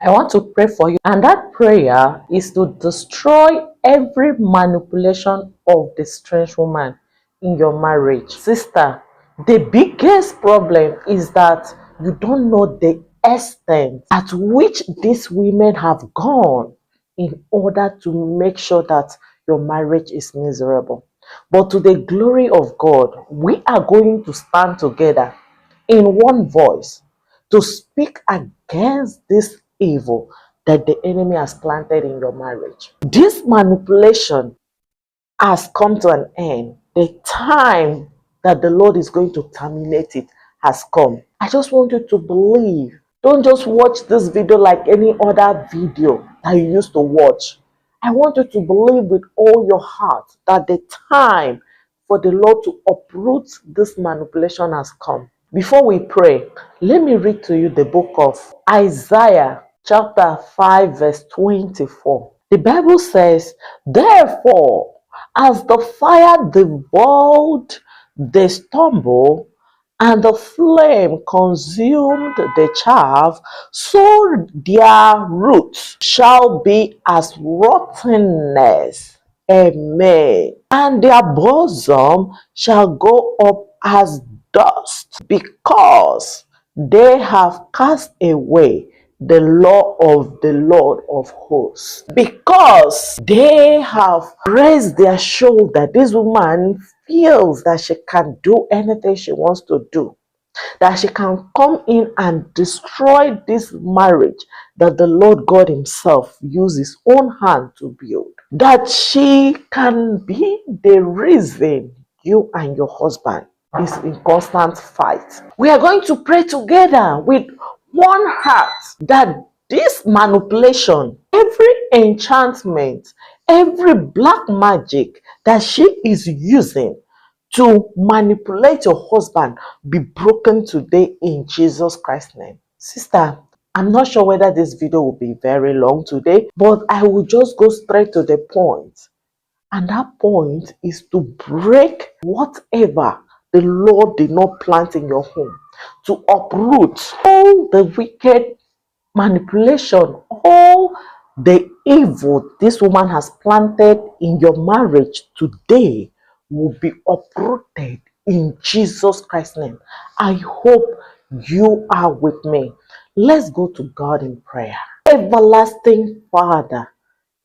I want to pray for you, and that prayer is to destroy every manipulation of the strange woman in your marriage. Sister, the biggest problem is that you don't know the extent at which these women have gone in order to make sure that your marriage is miserable. But to the glory of God, we are going to stand together in one voice to speak against this evil that the enemy has planted in your marriage. This manipulation has come to an end. The time that the Lord is going to terminate it has come. I just want you to believe. Don't just watch this video like any other video that you used to watch. I want you to believe with all your heart that the time for the Lord to uproot this manipulation has come. Before we pray, let me read to you the book of Isaiah chapter 5 verse 24. The Bible says, therefore, as the fire devoured the stubble, and the flame consumed the chaff, so their roots shall be as rottenness. Amen. And their bosom shall go up as dust, because they have cast away the law of the Lord of hosts. Because they have raised their shoulder, this woman feels that she can do anything she wants to do, that she can come in and destroy this marriage that the Lord God himself used his own hand to build, that she can be the reason you and your husband is in constant fight. We are going to pray together with one heart that this manipulation, every enchantment, every black magic that she is using to manipulate your husband be broken today in Jesus Christ's name. Sister, I'm not sure whether this video will be very long today, but I will just go straight to the point. And that point is to break whatever the Lord did not plant in your home, to uproot all the wicked manipulation, all the evil this woman has planted in your marriage today will be uprooted in Jesus Christ's name. I hope you are with me. Let's go to God in prayer. Everlasting Father,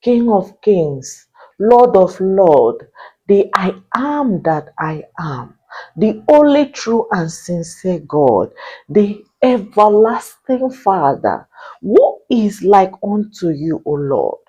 King of kings, Lord of lords, the I am that I am, the only true and sincere God, the everlasting Father, who is like unto you, O Lord.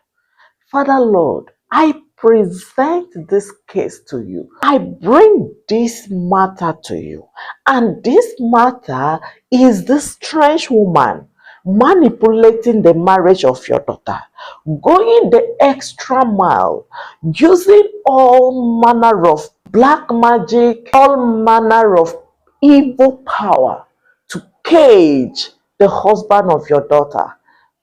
Father Lord, I present this case to you. I bring this matter to you. And this matter is this strange woman manipulating the marriage of your daughter, going the extra mile, using all manner of black magic, all manner of evil power to cage the husband of your daughter.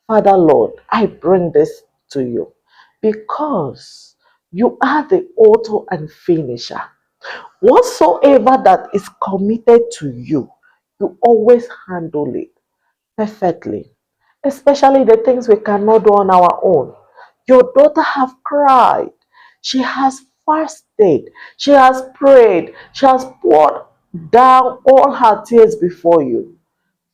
Father Lord, I bring this to you because you are the author and finisher. Whatsoever that is committed to you, you always handle it perfectly, especially the things we cannot do on our own. Your daughter have cried. She has fasted. She has prayed. She has poured down all her tears before you.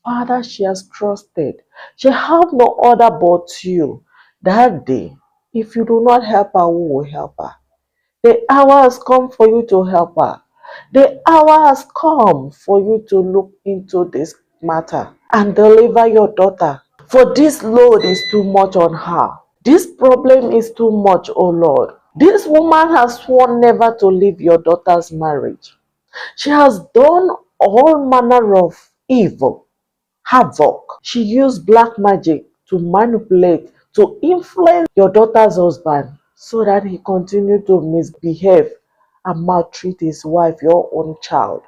Father, she has trusted. She have no other but you. That day, if you do not help her, who will help her? The hour has come for you to help her. The hour has come for you to look into this matter and deliver your daughter. For this load is too much on her. This problem is too much, oh Lord. This woman has sworn never to leave your daughter's marriage. She has done all manner of evil, havoc. She used black magic to manipulate, to influence your daughter's husband so that he continued to misbehave and maltreat his wife, your own child.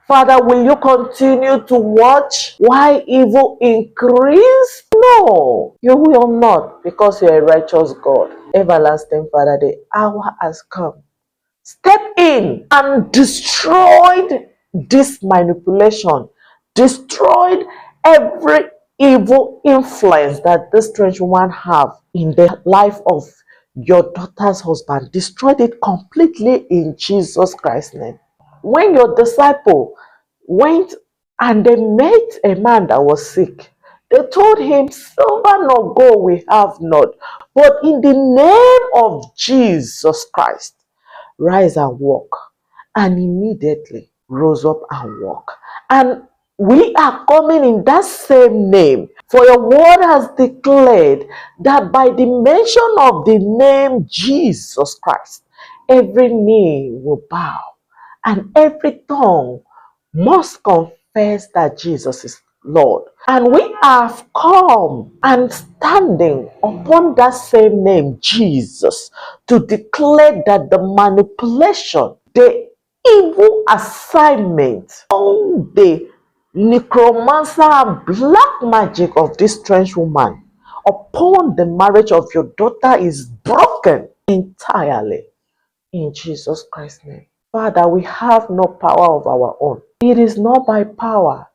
Father, will you continue to watch why evil increase? No, you will not, because you are a righteous God. Everlasting Father, the hour has come. Step in and destroyed this manipulation, destroyed every evil influence that this strange woman have in the life of your daughter's husband, destroyed it completely in Jesus Christ's name. When your disciple went and they met a man that was sick, they told him, silver nor gold we have not, but in the name of Jesus Christ, rise and walk. And immediately rose up and walked. And we are coming in that same name. For your word has declared that by the mention of the name Jesus Christ, every knee will bow and every tongue must confess that Jesus is Lord. And we have come and standing upon that same name, Jesus, to declare that the manipulation, the evil assignment, all the necromancer and black magic of this strange woman upon the marriage of your daughter is broken entirely in Jesus Christ's name. Father, we have no power of our own. It is not by power.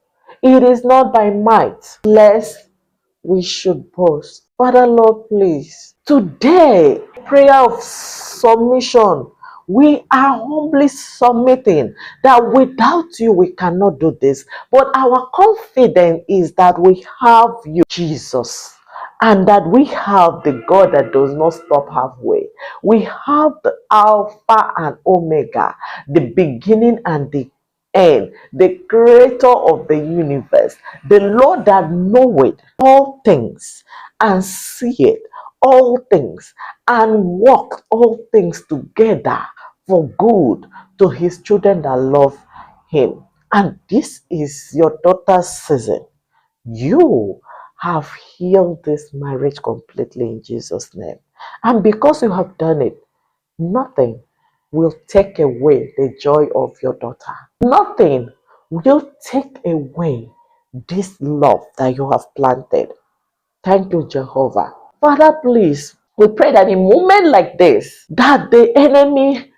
It is not by might, lest we should boast. Father, Lord, please, today, prayer of submission, we are humbly submitting that without you, we cannot do this. But our confidence is that we have you, Jesus, and that we have the God that does not stop halfway. We have the Alpha and Omega, the beginning and the end, the creator of the universe, the Lord that knoweth all things and seeth all things and work all things together for good to his children that love him. And this is your daughter's season. You have healed this marriage completely in Jesus' name. And because you have done it, nothing will take away the joy of your daughter. Nothing will take away this love that you have planted. Thank you, Jehovah. Father, please, we pray that in moments like this, that the enemy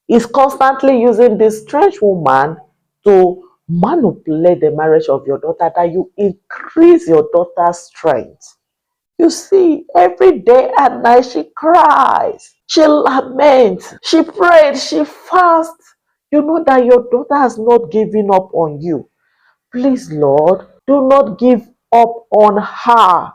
is constantly using this strange woman to manipulate the marriage of your daughter, that you increase your daughter's strength. You see, every day and night she cries, she laments, she prays, she fasts. You know that your daughter has not given up on you. Please, Lord, do not give up on her.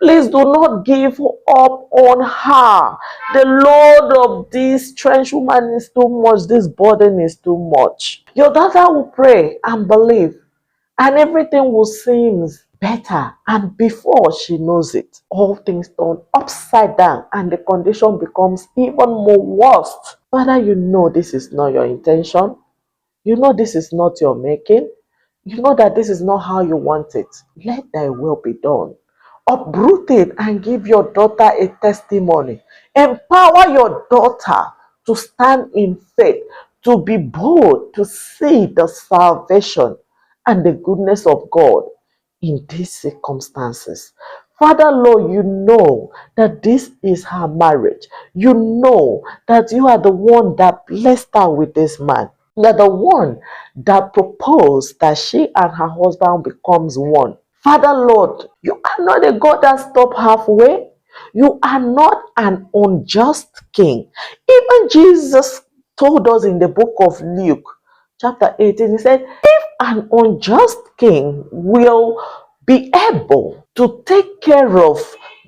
Please do not give up on her. The load of this strange woman is too much. This burden is too much. Your daughter will pray and believe, and everything will seem better. And before she knows it, all things turn upside down and the condition becomes even more worse. Father, you know this is not your intention. You know this is not your making. You know that this is not how you want it. Let thy will be done. Uproot it and give your daughter a testimony. Empower your daughter to stand in faith, to be bold, to see the salvation and the goodness of God in these circumstances. Father, Lord, you know that this is her marriage. You know that you are the one that blessed her with this man. You're the one that proposed that she and her husband becomes one. Father, Lord, you are not a God that stops halfway. You are not an unjust king. Even Jesus told us in the book of Luke, chapter 18, he said, if an unjust king will be able to take care of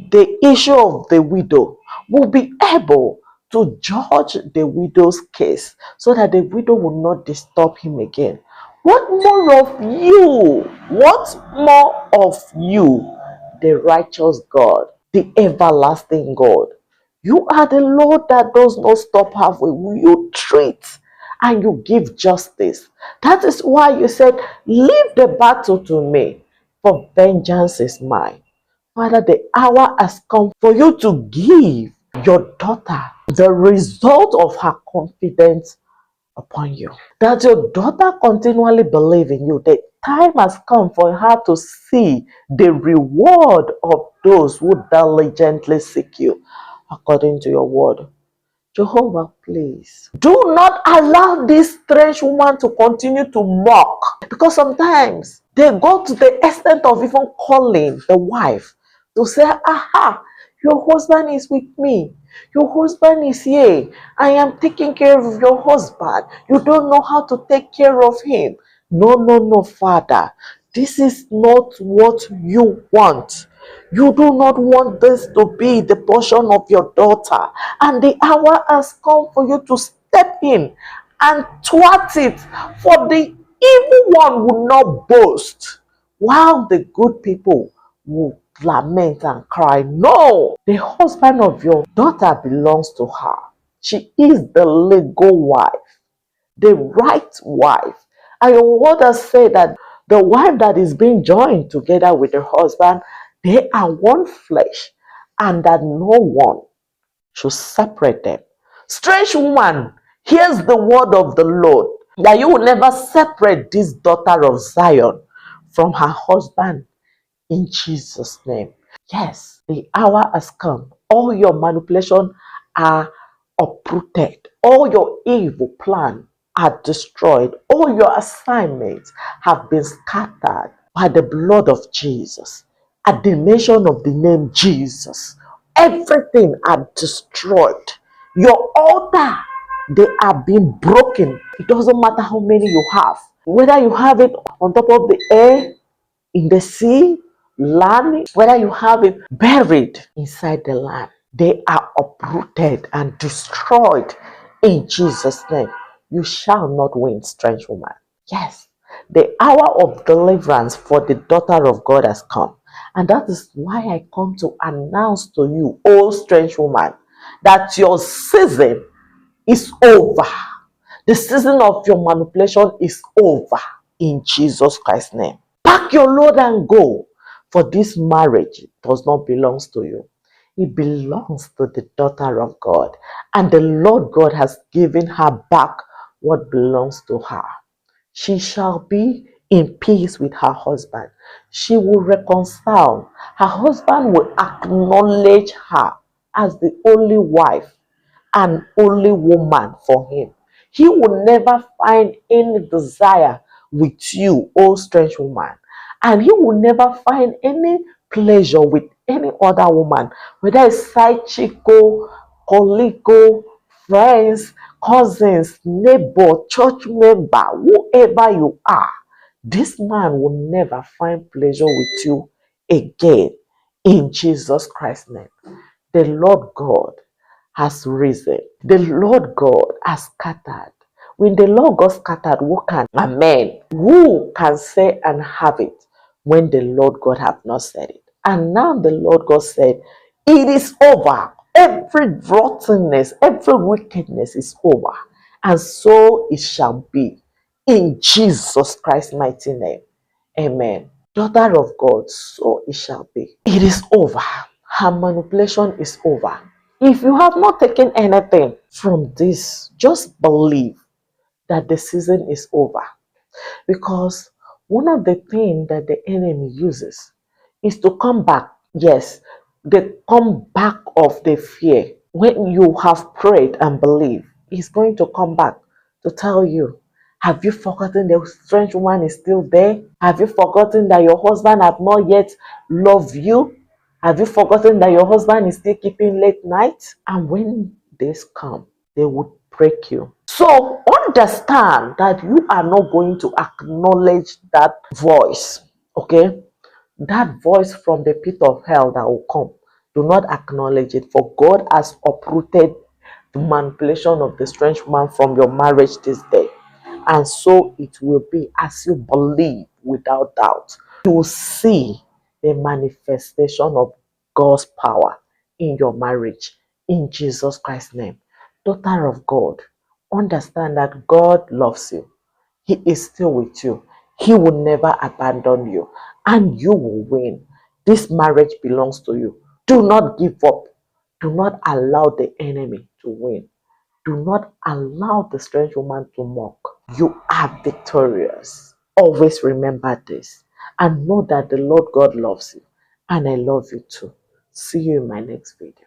the issue of the widow, will be able to judge the widow's case so that the widow will not disturb him again. What more of you? What more of you, the righteous God, the everlasting God? You are the Lord that does not stop halfway. You treat and you give justice. That is why you said, leave the battle to me, for vengeance is mine. Father, the hour has come for you to give your daughter the result of her confidence upon you. That your daughter continually believe in you. The time has come for her to see the reward of those who diligently seek you according to your word. Jehovah, please do not allow this strange woman to continue to mock, because sometimes they go to the extent of even calling the wife to say, aha, your husband is with me, your husband is here, I am taking care of your husband, you don't know how to take care of him. No, no, no, Father, this is not what you want. You do not want this to be the portion of your daughter. And the hour has come for you to step in and thwart it. For the evil one will not boast, while the good people will lament and cry. No, the husband of your daughter belongs to her. She is the legal wife, the right wife. And your word has said that the wife that is being joined together with her husband, they are one flesh, and that no one should separate them. Strange woman, here's the word of the Lord, that you will never separate this daughter of Zion from her husband, in Jesus' name. Yes, the hour has come. All your manipulation are uprooted. All your evil plan are destroyed. All your assignments have been scattered by the blood of Jesus. At the mention of the name Jesus, everything are destroyed. Your altar, they are being broken. It doesn't matter how many you have. Whether you have it on top of the air, in the sea, land, whether you have it buried inside the land, they are uprooted and destroyed in Jesus' name. You shall not win, strange woman. Yes, the hour of deliverance for the daughter of God has come. And that is why I come to announce to you, oh strange woman, that your season is over. The season of your manipulation is over in Jesus Christ's name. Pack your load and go, for this marriage does not belong to you. It belongs to the daughter of God, and the Lord God has given her back what belongs to her. She shall be in peace with her husband. She will reconcile. Her husband will acknowledge her as the only wife and only woman for him. He will never find any desire with you, oh strange woman. And he will never find any pleasure with any other woman, whether it's side chico, colleague, friends, cousins, neighbor, church member, whoever you are. This man will never find pleasure with you again, in Jesus Christ's name. The Lord God has risen. The Lord God has scattered. When the Lord God scattered, who can? Amen. Who can say and have it when the Lord God have not said it? And now the Lord God said, it is over. Every rottenness, every wickedness is over. And so it shall be. In Jesus Christ's mighty name. Amen. Daughter of God, so it shall be. It is over. Her manipulation is over. If you have not taken anything from this, just believe that the season is over. Because one of the things that the enemy uses is to come back. Yes, the come back of the fear. When you have prayed and believed, he's going to come back to tell you, have you forgotten the strange woman is still there? Have you forgotten that your husband have not yet loved you? Have you forgotten that your husband is still keeping late night? And when this come, they would break you. So understand that you are not going to acknowledge that voice, okay? That voice from the pit of hell that will come. Do not acknowledge it, for God has uprooted the manipulation of the strange woman from your marriage this day. And so it will be as you believe without doubt. You will see the manifestation of God's power in your marriage in Jesus Christ's name. Daughter of God, understand that God loves you. He is still with you. He will never abandon you, and you will win. This marriage belongs to you. Do not give up. Do not allow the enemy to win. Do not allow the strange woman to mock. You are victorious. Always remember this and know that the Lord God loves you, and I love you too. See you in my next video.